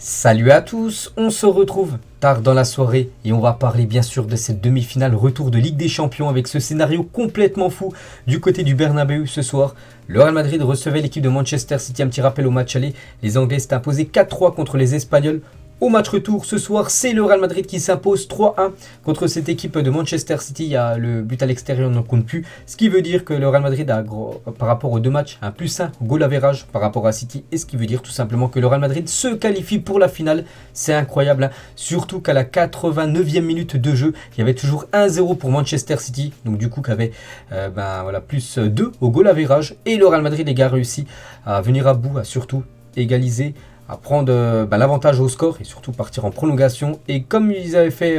Salut à tous, on se retrouve tard dans la soirée et on va parler bien sûr de cette demi-finale retour de Ligue des Champions avec ce scénario complètement fou du côté du Bernabéu ce soir. Le Real Madrid recevait l'équipe de Manchester City, un petit rappel au match aller, les Anglais s'étaient imposés 4-3 contre les Espagnols. Au match retour ce soir, c'est le Real Madrid qui s'impose 3-1 contre cette équipe de Manchester City. Il y a le but à l'extérieur, on n'en compte plus. Ce qui veut dire que le Real Madrid a, par rapport aux deux matchs, un +1 goal average par rapport à City. Et ce qui veut dire tout simplement que le Real Madrid se qualifie pour la finale. C'est incroyable, hein. Surtout qu'à la 89e minute de jeu, il y avait toujours 1-0 pour Manchester City. Donc du coup, qui avait +2 au goal average. Et le Real Madrid, les gars, a réussi à venir à bout, à surtout égaliser, à prendre l'avantage au score et surtout partir en prolongation. Et comme ils avaient fait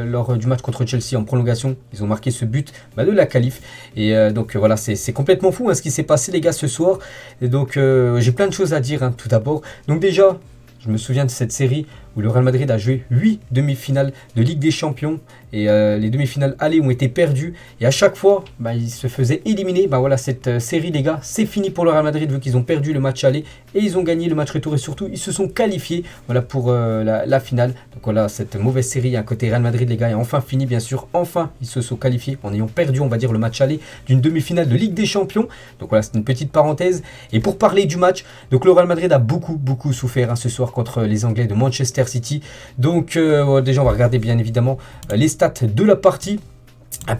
lors du match contre Chelsea en prolongation, ils ont marqué ce but de la qualif. Et donc voilà, c'est complètement fou ce qui s'est passé les gars ce soir. Et donc j'ai plein de choses à dire tout d'abord. Donc déjà, je me souviens de cette série où le Real Madrid a joué 8 demi-finales de Ligue des Champions et les demi-finales allées ont été perdues et à chaque fois ils se faisaient éliminer. Voilà, cette série les gars, c'est fini pour le Real Madrid vu qu'ils ont perdu le match aller et ils ont gagné le match retour et surtout ils se sont qualifiés pour la finale. Donc voilà, cette mauvaise série côté Real Madrid les gars est enfin finie bien sûr. Enfin ils se sont qualifiés en ayant perdu on va dire le match aller d'une demi-finale de Ligue des Champions. Donc voilà, c'est une petite parenthèse. Et pour parler du match, donc le Real Madrid a beaucoup souffert ce soir contre les Anglais de Manchester City. Donc déjà on va regarder bien évidemment les stats de la partie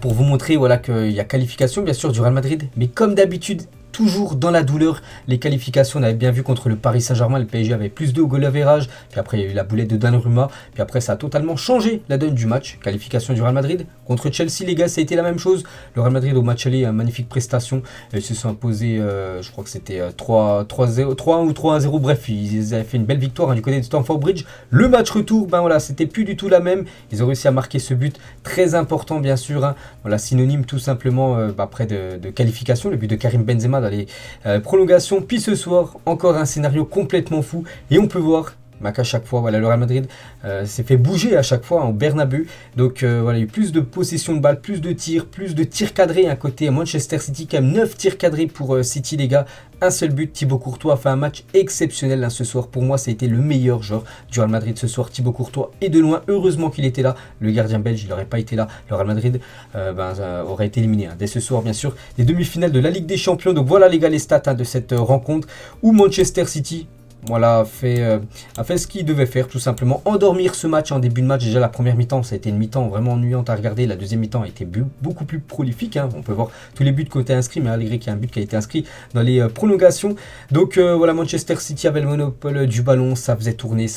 pour vous montrer qu'il y a qualification bien sûr du Real Madrid, mais comme d'habitude toujours dans la douleur, les qualifications, on avait bien vu contre le Paris Saint-Germain, le PSG avait +2 au goal average, puis après il y a eu la boulette de Donnarumma, puis après ça a totalement changé la donne du match. Qualification du Real Madrid contre Chelsea les gars, ça a été la même chose. Le Real Madrid au match aller, magnifique prestation, ils se sont imposés, je crois que c'était 3-1 ou 3-0, bref, ils avaient fait une belle victoire du côté de Stamford Bridge. Le match retour, c'était plus du tout la même, ils ont réussi à marquer ce but très important bien sûr, synonyme tout simplement après de qualification, le but de Karim Benzema dans les prolongations. Puis ce soir, encore un scénario complètement fou et on peut voir qu'à chaque fois, le Real Madrid s'est fait bouger à chaque fois au Bernabéu. Donc il y a eu plus de possession de balles, plus de tirs cadrés côté Manchester City, quand même 9 tirs cadrés pour City les gars. Un seul but, Thibaut Courtois a fait un match exceptionnel ce soir. Pour moi, ça a été le meilleur joueur du Real Madrid ce soir, Thibaut Courtois. Et de loin, heureusement qu'il était là. Le gardien belge, il n'aurait pas été là. Le Real Madrid aurait été éliminé dès ce soir, bien sûr. Les demi-finales de la Ligue des Champions. Donc voilà les gars, les stats de cette rencontre où Manchester City a fait ce qu'il devait faire, tout simplement endormir ce match en début de match. Déjà la première mi-temps, ça a été une mi-temps vraiment ennuyante à regarder. La deuxième mi-temps a été beaucoup plus prolifique, On peut voir tous les buts qui ont été inscrits, mais malgré qu'il y a un but qui a été inscrit dans les prolongations. Donc Manchester City avait le monopole du ballon, ça faisait tourner.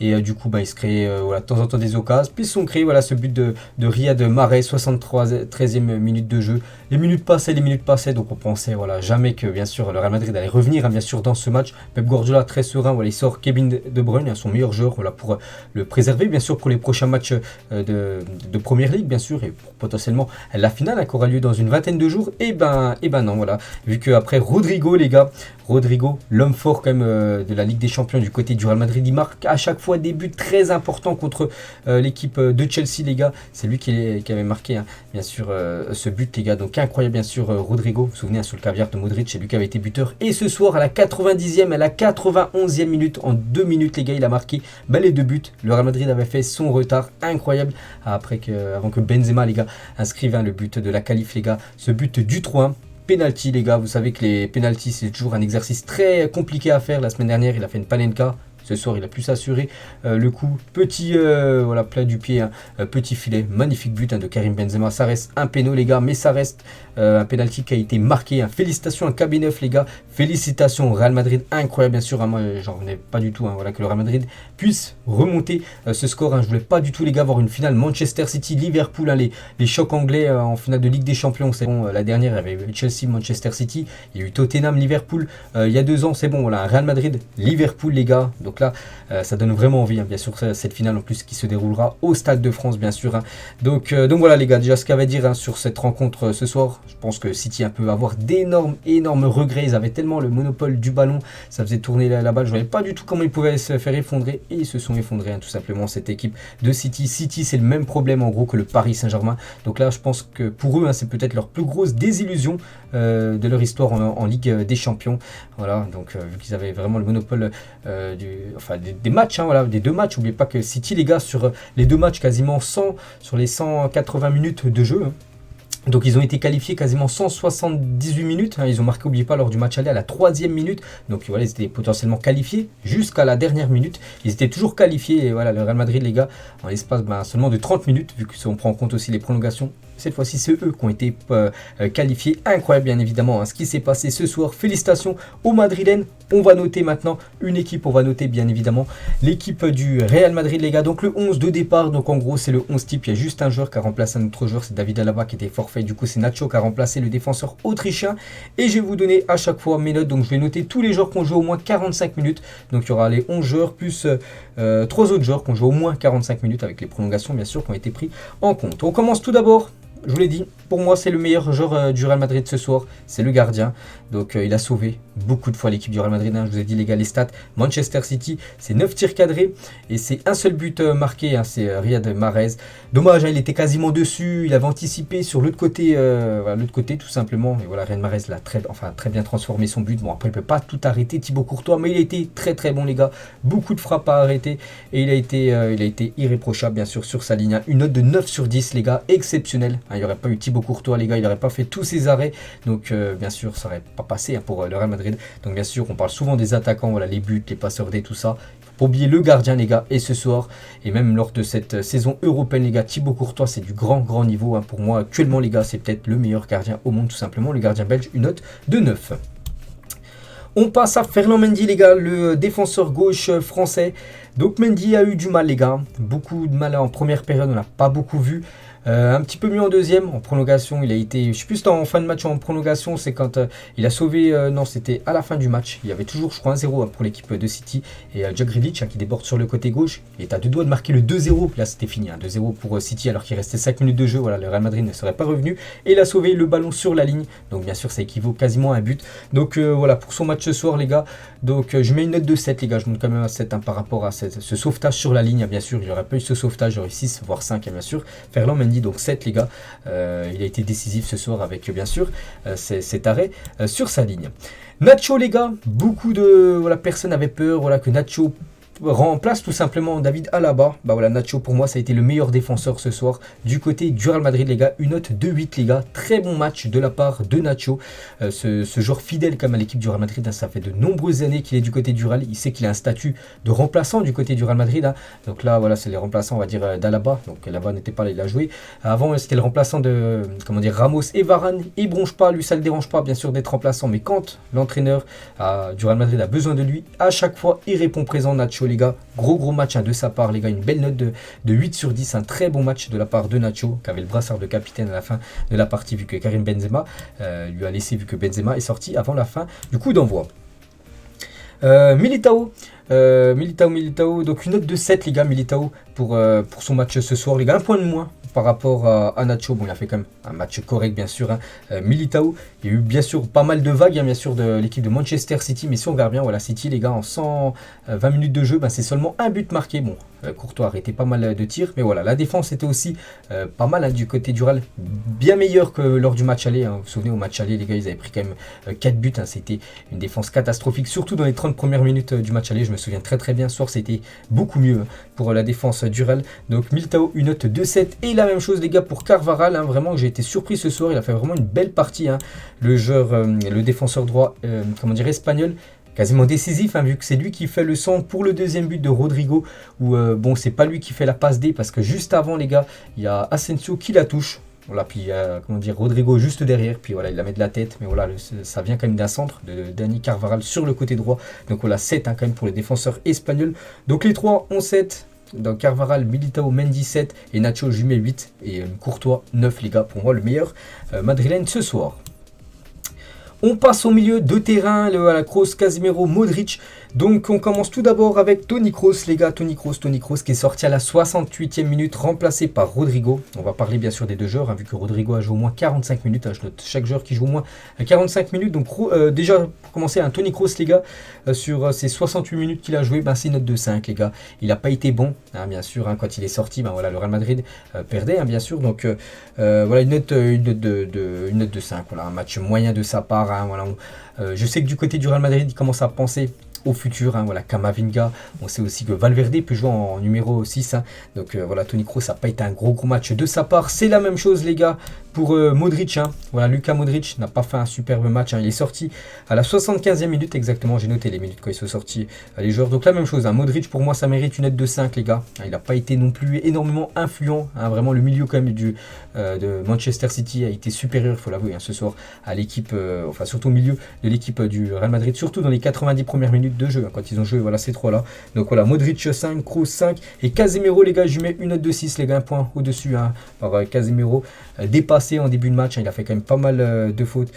Et du coup, il se créait de temps en temps des occasions. Puis ils sont créés ce but de Riyad Mahrez, 13e minute de jeu. Les minutes passaient, donc on pensait jamais que bien sûr le Real Madrid allait revenir bien sûr dans ce match. Pep Guardiola très serein, il sort Kevin De Bruyne, son meilleur joueur, pour le préserver bien sûr pour les prochains matchs de Première Ligue bien sûr, et potentiellement la finale qui aura lieu dans une vingtaine de jours. Et non, vu qu'après Rodrigo les gars, l'homme fort quand même de la Ligue des Champions du côté du Real Madrid, il marque à chaque fois des buts très importants contre l'équipe de Chelsea les gars. C'est lui qui avait marqué bien sûr ce but les gars, donc incroyable bien sûr Rodrigo, vous vous souvenez sur le caviar de Modric, c'est lui qui avait été buteur. Et ce soir à la 90e, à la 91e minute, en 2 minutes les gars, il a marqué les 2 buts. Le Real Madrid avait fait son retard incroyable avant que Benzema les gars inscrive le but de la qualif les gars, ce but du 3-1. Penalty les gars, vous savez que les penalties c'est toujours un exercice très compliqué à faire. La semaine dernière il a fait une panenka. Ce soir, il a pu s'assurer le coup. Petit plat du pied, petit filet. Magnifique but de Karim Benzema. Ça reste un péno, les gars, mais ça reste un penalty qui a été marqué. Félicitations à KB9, les gars. Félicitations au Real Madrid. Incroyable, bien sûr. Moi, j'en revenais pas du tout. Que le Real Madrid puisse remonter ce score. Je voulais pas du tout, les gars, voir une finale Manchester City-Liverpool. Les chocs anglais en finale de Ligue des Champions. C'est bon, la dernière, il y avait Chelsea-Manchester City. Il y a eu Tottenham-Liverpool. Il y a 2 ans, c'est bon. Un Real Madrid-Liverpool, les gars. Donc là, ça donne vraiment envie, bien sûr, cette finale en plus qui se déroulera au Stade de France, bien sûr. Donc voilà les gars, déjà ce qu'il y avait à dire sur cette rencontre ce soir. Je pense que City peut avoir d'énormes regrets. Ils avaient tellement le monopole du ballon, ça faisait tourner la balle. Je ne voyais pas du tout comment ils pouvaient se faire effondrer et ils se sont effondrés tout simplement, cette équipe de City. City, c'est le même problème en gros que le Paris Saint-Germain. Donc là, je pense que pour eux, c'est peut-être leur plus grosse désillusion de leur histoire en Ligue des Champions. Voilà, donc vu qu'ils avaient vraiment le monopole des matchs, hein, voilà, des 2 matchs. N'oubliez pas que City, les gars, sur les 2 matchs, quasiment 100 sur les 180 minutes de jeu, hein. Donc ils ont été qualifiés quasiment 178 minutes, hein. Ils ont marqué, n'oubliez pas, lors du match aller à la 3e minute. Donc voilà, ils étaient potentiellement qualifiés jusqu'à la dernière minute. Ils étaient toujours qualifiés. Et voilà, le Real Madrid, les gars, en l'espace seulement de 30 minutes, vu qu'on prend en compte aussi les prolongations. Cette fois-ci, c'est eux qui ont été qualifiés. Incroyable, bien évidemment, hein, ce qui s'est passé ce soir. Félicitations aux Madrilènes. On va noter maintenant une équipe. On va noter, bien évidemment, l'équipe du Real Madrid, les gars. Donc le 11 de départ. Donc en gros, c'est le 11 type. Il y a juste un joueur qui a remplacé un autre joueur. C'est David Alaba qui était forfait. Du coup, c'est Nacho qui a remplacé le défenseur autrichien. Et je vais vous donner à chaque fois mes notes. Donc je vais noter tous les joueurs qui ont joué au moins 45 minutes. Donc il y aura les 11 joueurs plus 3 autres joueurs qui ont joué au moins 45 minutes avec les prolongations, bien sûr, qui ont été pris en compte. On commence tout d'abord. Je vous l'ai dit, pour moi, c'est le meilleur joueur du Real Madrid ce soir. C'est le gardien. Donc, il a sauvé beaucoup de fois l'équipe du Real Madrid, hein. Je vous ai dit, les gars, les stats. Manchester City, c'est 9 tirs cadrés. Et c'est un seul but marqué, hein, c'est Riyad Mahrez. Dommage, hein, il était quasiment dessus. Il avait anticipé sur l'autre côté, tout simplement. Et voilà, Riyad Mahrez l'a très bien transformé son but. Bon, après, il ne peut pas tout arrêter, Thibaut Courtois. Mais il a été très, très bon, les gars. Beaucoup de frappes à arrêter. Et il a été irréprochable, bien sûr, sur sa ligne, hein. Une note de 9 sur 10, les gars. Exceptionnel. Il n'y aurait pas eu Thibaut Courtois, les gars, il n'aurait pas fait tous ses arrêts. Donc, bien sûr, ça n'aurait pas passé, hein, pour le Real Madrid. Donc, bien sûr, on parle souvent des attaquants, voilà, les buts, les passeurs D, tout ça. Il ne faut pas oublier le gardien, les gars. Et ce soir, et même lors de cette saison européenne, les gars, Thibaut Courtois, c'est du grand, grand niveau, hein. Pour moi, actuellement, les gars, c'est peut-être le meilleur gardien au monde, tout simplement. Le gardien belge, une note de 9. On passe à Ferland Mendy, les gars, le défenseur gauche français. Donc Mendy a eu du mal, les gars. Beaucoup de mal en première période, on n'a pas beaucoup vu. Un petit peu mieux en deuxième, en prolongation, il a été, je sais plus si en fin de match ou en prolongation, c'est quand il a sauvé, non c'était à la fin du match, il y avait toujours je crois 1-0 pour l'équipe de City, et Jack Grealish, hein, qui déborde sur le côté gauche, et est à 2 doigts de marquer le 2-0, là c'était fini, hein, 2-0 pour City alors qu'il restait 5 minutes de jeu, voilà, le Real Madrid ne serait pas revenu, et il a sauvé le ballon sur la ligne, donc bien sûr ça équivaut quasiment à un but, donc voilà pour son match ce soir, les gars. Donc je mets une note de 7, les gars, je monte quand même un 7, hein, par rapport à ce sauvetage sur la ligne, hein, bien sûr, il n'y aurait pas eu ce sauvetage, j'aurais 6 voire 5, hein, bien sûr. Ferland Mendy, donc 7, les gars, il a été décisif ce soir avec bien sûr cet arrêt sur sa ligne. Nacho, les gars, beaucoup de personnes avaient peur, voilà, que Nacho remplace tout simplement David Alaba. Bah voilà, Nacho pour moi ça a été le meilleur défenseur ce soir du côté du Real Madrid, les gars. Une note de 8, les gars. Très bon match de la part de Nacho. Ce joueur fidèle comme à l'équipe du Real Madrid, hein. Ça fait de nombreuses années qu'il est du côté du Real. Il sait qu'il a un statut de remplaçant du côté du Real Madrid, hein. Donc là voilà, c'est les remplaçants, on va dire, d'Alaba. Donc Alaba n'était pas là, il a joué. Avant c'était le remplaçant de Ramos et Varane. Il bronche pas, lui ça le dérange pas bien sûr d'être remplaçant. Mais quand l'entraîneur du Real Madrid a besoin de lui, à chaque fois il répond présent, Nacho, les gars. Gros match, hein, de sa part, les gars. Une belle note de 8 sur 10. Un très bon match de la part de Nacho, qui avait le brassard de capitaine à la fin de la partie, vu que Karim Benzema lui a laissé, vu que Benzema est sorti avant la fin du coup d'envoi. Militao, donc une note de 7, les gars. Militao pour son match ce soir, les gars. Un point de moins par rapport à Nacho. Bon, il a fait quand même un match correct, bien sûr, hein. Militao, il y a eu bien sûr pas mal de vagues, hein, bien sûr, de l'équipe de Manchester City. Mais si on regarde bien, voilà, City, les gars, en 120 minutes de jeu, ben, c'est seulement un but marqué. Bon, Courtois a arrêté pas mal de tirs. Mais voilà, la défense était aussi pas mal, hein, du côté du Real. Bien meilleur que lors du match aller, hein. Vous vous souvenez, au match aller, les gars, ils avaient pris quand même 4 buts, hein. C'était une défense catastrophique, surtout dans les 30 premières minutes du match aller. Je me souviens très bien. Ce soir, c'était beaucoup mieux, hein, pour la défense du Real. Donc Militao, une note de 7. Et la même chose, les gars, pour Carvajal, hein. Vraiment, j'ai été surpris ce soir. Il a fait vraiment une belle partie, hein. Le défenseur droit, espagnol, quasiment décisif, hein, vu que c'est lui qui fait le centre pour le deuxième but de Rodrigo, où bon, c'est pas lui qui fait la passe D, parce que juste avant, les gars, il y a Asensio qui la touche. Voilà, puis Rodrigo juste derrière, puis voilà, il la met de la tête, mais voilà, ça vient quand même d'un centre de Dani Carvajal sur le côté droit. Donc voilà, 7, hein, quand même pour les défenseurs espagnols. Donc les trois ont 7. Donc Carvajal, Militao, Mendy 7 et Nacho, je lui mets 8 et Courtois 9, les gars. Pour moi, le meilleur madrilène ce soir. On passe au milieu de terrain, à la Kroos, Casemiro, Modric. Donc on commence tout d'abord avec Toni Kroos, les gars. Toni Kroos qui est sorti à la 68e minute, remplacé par Rodrigo. On va parler bien sûr des deux joueurs, hein, vu que Rodrigo a joué au moins 45 minutes. Hein, je note chaque joueur qui joue au moins 45 minutes. Donc déjà, pour commencer, un Toni Kroos, les gars, sur ces 68 minutes qu'il a joué, ben, c'est une note de 5, les gars. Il n'a pas été bon, hein, bien sûr, hein, quand il est sorti. Ben, voilà, le Real Madrid perdait, hein, bien sûr. Donc voilà, une note de 5. Voilà, un match moyen de sa part. Hein, voilà, je sais que du côté du Real Madrid, il commence à penser au futur, hein, voilà, Camavinga. On sait aussi que Valverde peut jouer en numéro 6. Hein. Donc voilà, Toni Kroos, ça n'a pas été un gros match de sa part. C'est la même chose, les gars, pour Modric. Hein. Voilà, Luka Modric n'a pas fait un superbe match. Hein. Il est sorti à la 75e minute exactement. J'ai noté les minutes quand ils sont sortis, les joueurs. Donc la même chose. Hein. Modric, pour moi, ça mérite une note de 5, les gars. Il n'a pas été non plus énormément influent. Hein. Vraiment, le milieu quand même de Manchester City a été supérieur, il faut l'avouer, hein, ce soir à l'équipe, enfin surtout au milieu de l'équipe du Real Madrid, surtout dans les 90 premières minutes de jeu, hein, quand ils ont joué voilà, ces trois-là. Donc voilà, Modric 5, Kroos 5 et Casemiro, les gars, je lui mets une note de 6, les gars, un point au-dessus, hein, par Casemiro, dépassé en début de match, hein, il a fait quand même pas mal de fautes,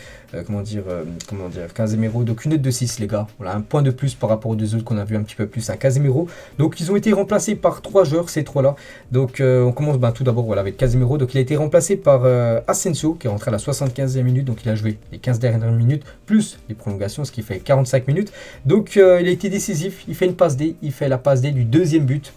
comment dire, Casemiro, donc une note de 6, les gars, voilà, un point de plus par rapport aux deux autres qu'on a vu un petit peu plus, hein, Casemiro. Donc ils ont été remplacés par 3 joueurs, ces trois-là. Donc on commence tout d'abord voilà, avec Casemiro, donc il a été remplacé par Asensio, qui est rentré à la 75e minute, donc il a joué les 15 dernières minutes, plus les prolongations, ce qui fait 45 minutes. Donc il a été décisif, il fait une passe D, il fait la passe D du deuxième but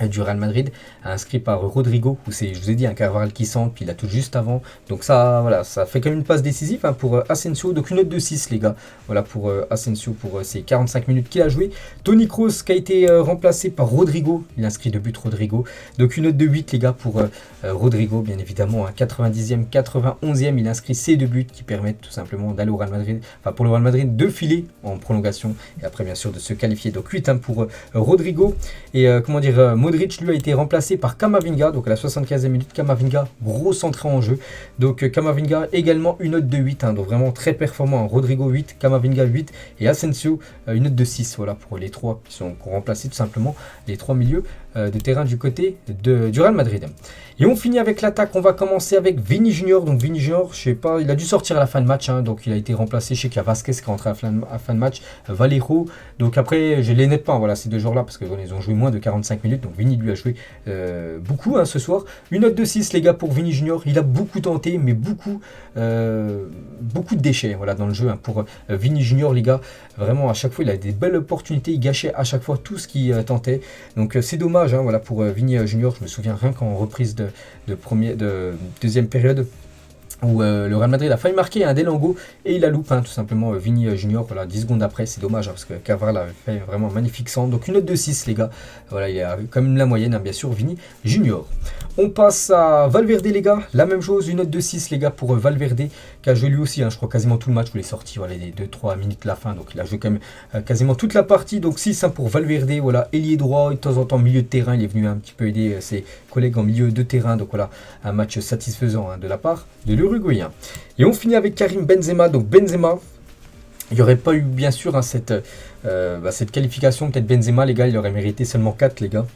du Real Madrid, inscrit par Rodrigo, où c'est, je vous ai dit, un Carvajal qui centre, puis il a tout juste avant. Donc ça, voilà, ça fait quand même une passe décisive, hein, pour Asensio. Donc une note de 6, les gars. Voilà pour Asensio, pour ces 45 minutes qu'il a joué. Toni Kroos qui a été remplacé par Rodrigo. Il inscrit 2 buts, Rodrigo. Donc une note de 8, les gars, pour Rodrigo, bien évidemment. À 90e, 91e, il inscrit ces 2 buts qui permettent tout simplement d'aller au Real Madrid, enfin pour le Real Madrid, de filer en prolongation. Et après, bien sûr, de se qualifier. Donc 8, hein, pour Rodrigo. Et comment dire, Modric, lui, a été remplacé par Camavinga, donc à la 75e minute. Camavinga, grosse entrée en jeu. Donc Camavinga, également une note de 8, hein, donc vraiment très performant. Rodrigo 8, Camavinga 8 et Asensio une note de 6. Voilà pour les 3 qui sont remplacés tout simplement, les 3 milieux de terrain du côté du Real Madrid. Et on finit avec l'attaque, on va commencer avec Vini Junior. Donc Vini Junior, je sais pas, il a dû sortir à la fin de match, hein, donc il a été remplacé chez Vasquez qui est rentré à la fin de match, Valero. Donc après, je les note pas, voilà, ces 2 joueurs-là, parce qu'ils ont joué moins de 45 minutes, donc Vini lui a joué beaucoup, hein, ce soir. Une note de 6, les gars, pour Vini Junior. Il a beaucoup tenté, mais beaucoup de déchets, voilà, dans le jeu, hein, pour Vini Junior, les gars. Vraiment, à chaque fois, il a des belles opportunités, il gâchait à chaque fois tout ce qu'il tentait. Donc c'est dommage, hein, voilà, pour Vini Junior. Je me souviens rien qu'en reprise de deuxième période, où le Real Madrid a failli marquer un Delango et il a loupé, hein, tout simplement, Vini Junior, voilà, 10 secondes après. C'est dommage, hein, parce que Carvajal avait fait vraiment un magnifique centre. Donc une note de 6, les gars. Voilà, il a quand même la moyenne, hein, bien sûr, Vini Junior. On passe à Valverde, les gars. La même chose, une note de 6, les gars, pour Valverde, qui a joué lui aussi, hein, je crois, quasiment tout le match où il est sorti, voilà, les 2-3 minutes de la fin. Donc il a joué quand même quasiment toute la partie. Donc 6, hein, pour Valverde, voilà, ailier droit, de temps en temps milieu de terrain. Il est venu un petit peu aider ses collègues en milieu de terrain. Donc voilà, un match satisfaisant, hein, de la part de l'Uruguayen. Et on finit avec Karim Benzema. Donc Benzema, il n'y aurait pas eu, bien sûr, hein, cette qualification. Peut-être Benzema, les gars, il aurait mérité seulement 4, les gars.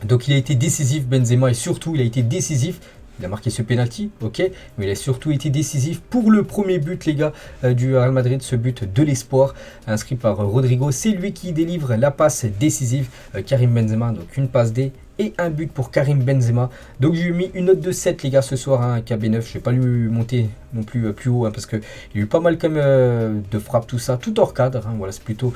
Donc il a été décisif, Benzema, et surtout il a été décisif. Il a marqué ce penalty, ok, mais il a surtout été décisif pour le premier but, les gars, du Real Madrid, ce but de l'espoir, inscrit par Rodrigo. C'est lui qui délivre la passe décisive, Karim Benzema, donc une passe D et un but pour Karim Benzema. Donc je lui ai mis une note de 7, les gars, ce soir, hein, KB9. Je ne vais pas lui monter non plus plus haut, hein, parce qu'il y a eu pas mal quand même de frappes, tout ça, tout hors cadre, hein, voilà, c'est plutôt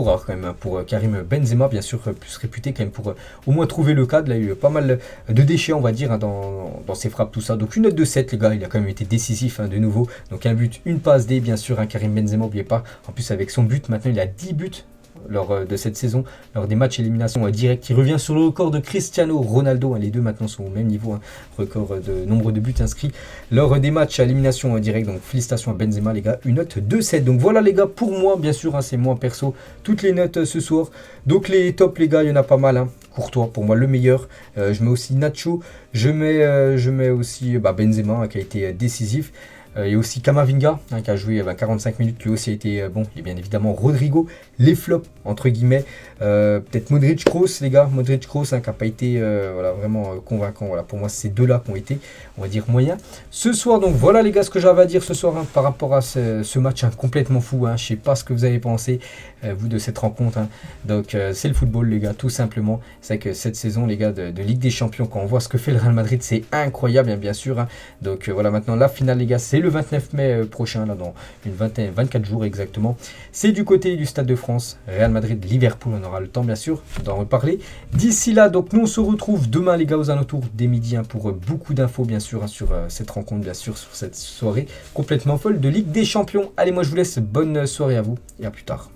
rare quand même, hein, pour Karim Benzema, bien sûr, plus réputé quand même pour au moins trouver le cadre. Là, il y a eu pas mal de déchets, on va dire, hein, dans ses frappes, tout ça. Donc une note de 7, les gars, il a quand même été décisif, hein, de nouveau. Donc un but, une passe D, bien sûr, hein, Karim Benzema, n'oubliez pas. En plus, avec son but, maintenant il a 10 buts lors de cette saison, lors des matchs élimination directe, il revient sur le record de Cristiano Ronaldo, hein, les deux maintenant sont au même niveau, hein, record de nombre de buts inscrits lors des matchs à élimination directe. Donc félicitations à Benzema, les gars, une note de 7. Donc voilà, les gars, pour moi, bien sûr, hein, c'est moi perso, toutes les notes ce soir. Donc les tops, les gars, il y en a pas mal, hein. Courtois, pour moi, le meilleur. Je mets aussi Nacho, je mets aussi Benzema, hein, qui a été décisif. Et aussi Camavinga, hein, qui a joué 45 minutes, lui aussi a été bon. Et bien évidemment Rodrigo, les flops entre guillemets. Peut-être Modric, Kroos, les gars. Modric, Kroos, hein, qui n'a pas été voilà, vraiment convaincant. Voilà, pour moi, c'est ces deux-là qui ont été, on va dire, moyens. Ce soir, donc voilà, les gars, ce que j'avais à dire ce soir, hein, par rapport à ce match, hein, complètement fou. Hein, je ne sais pas ce que vous avez pensé, vous, de cette rencontre. Hein. Donc c'est le football, les gars, tout simplement. C'est que cette saison, les gars, de Ligue des Champions, quand on voit ce que fait le Real Madrid, c'est incroyable, hein, bien sûr. Hein. Donc voilà, maintenant la finale, les gars, c'est le 29 mai prochain, là, dans 24 jours exactement. C'est du côté du Stade de France, Real Madrid, Liverpool. On aura le temps, bien sûr, d'en reparler. D'ici là, donc nous on se retrouve demain, les gars, aux alentours des midi, hein, pour beaucoup d'infos, bien sûr, hein, sur cette rencontre, bien sûr, sur cette soirée complètement folle de Ligue des Champions. Allez, moi je vous laisse, bonne soirée à vous et à plus tard.